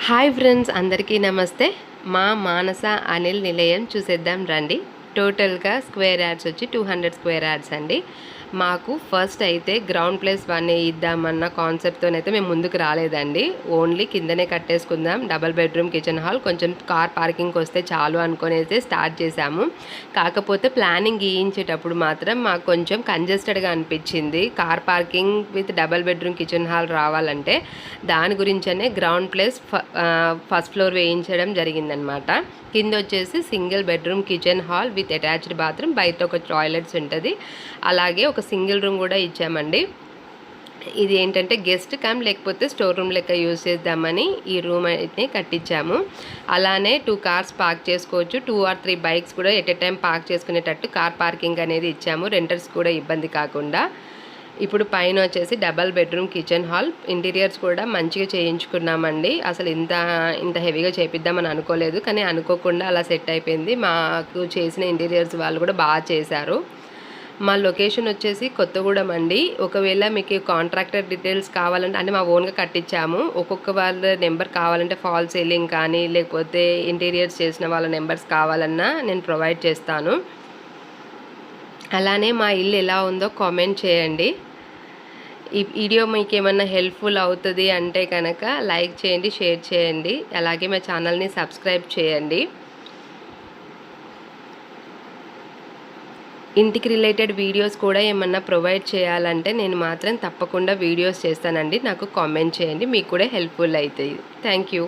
Hi friends, అందరికీ నమస్తే. మా మానస అనిల్ నిలయం చూసేద్దాం రండి. టోటల్గా స్క్వేర్ యార్డ్స్ వచ్చి 200 స్క్వేర్ యార్డ్స్ అండి. మాకు ఫస్ట్ అయితే గ్రౌండ్ ప్లేస్ 1 ఇద్దామన్న కాన్సెప్ట్తోనైతే మేము ముందుకు రాలేదండి. ఓన్లీ కిందనే కట్టేసుకుందాం, డబల్ బెడ్రూమ్ కిచెన్ హాల్, కొంచెం కార్ పార్కింగ్కి వస్తే చాలు అనుకొని అయితే స్టార్ట్ చేశాము. కాకపోతే ప్లానింగ్ గీయించేటప్పుడు మాత్రం మాకు కొంచెం కంజెస్టెడ్గా అనిపించింది. Car parking with double bedroom kitchen hall రావాలంటే దాని గురించనే గ్రౌండ్ ప్లేస్ ఫస్ట్ ఫ్లోర్ వేయించడం జరిగిందనమాట. కింద వచ్చేసి single bedroom kitchen hall with attached bathroom, బయట ఒక టాయిలెట్స్ ఉంటుంది, అలాగే ఒక సింగిల్ రూమ్ కూడా ఇచ్చామండి. ఇది ఏంటంటే గెస్ట్ కమ్ లేకపోతే స్టోర్ రూమ్ లెక్క యూజ్ చేద్దామని ఈ రూమ్ అయితే కట్టించాము. అలానే 2 కార్స్ పార్క్ చేసుకోవచ్చు, 2 or 3 బైక్స్ కూడా ఎట్ ఎ టైం పార్క్ చేసుకునేటట్టు కార్ పార్కింగ్ అనేది ఇచ్చాము, రెంటర్స్ కూడా ఇబ్బంది కాకుండా. ఇప్పుడు పైన వచ్చేసి double bedroom kitchen hall, interiors కూడా మంచిగా చేయించుకున్నామండి. అసలు ఇంత హెవీగా చేపిద్దామని అనుకోలేదు, కానీ అనుకోకుండా అలా సెట్ అయిపోయింది. మాకు చేసిన ఇంటీరియర్స్ వాళ్ళు కూడా బాగా చేశారు. మా లొకేషన్ వచ్చేసి కొత్తగూడెం అండి. ఒకవేళ మీకు కాంట్రాక్టర్ డీటెయిల్స్ కావాలంటే, అంటే మా ఓన్గా కట్టించాము, ఒక్కొక్క వాళ్ళ నెంబర్ కావాలంటే ఫాల్ సీలింగ్ కానీ లేకపోతే ఇంటీరియర్స్ చేసిన వాళ్ళ నెంబర్స్ కావాలన్నా నేను ప్రొవైడ్ చేస్తాను. అలానే మా ఇల్లు ఎలా ఉందో కామెంట్ చేయండి. ఈ వీడియో మీకు ఏమన్నా హెల్ప్ఫుల్ అవుతుంది అంటే కనుక లైక్ చేయండి, షేర్ చేయండి, అలాగే మా ఛానల్ని సబ్స్క్రైబ్ చేయండి. ఇంటికి రిలేటెడ్ వీడియోస్ కూడా ఏమన్నా ప్రొవైడ్ చేయాలంటే నేను మాత్రం తప్పకుండా వీడియోస్ చేస్తానండి. నాకు కామెంట్ చేయండి, మీకు కూడా హెల్ప్ఫుల్ అవుతాయి. Thank you.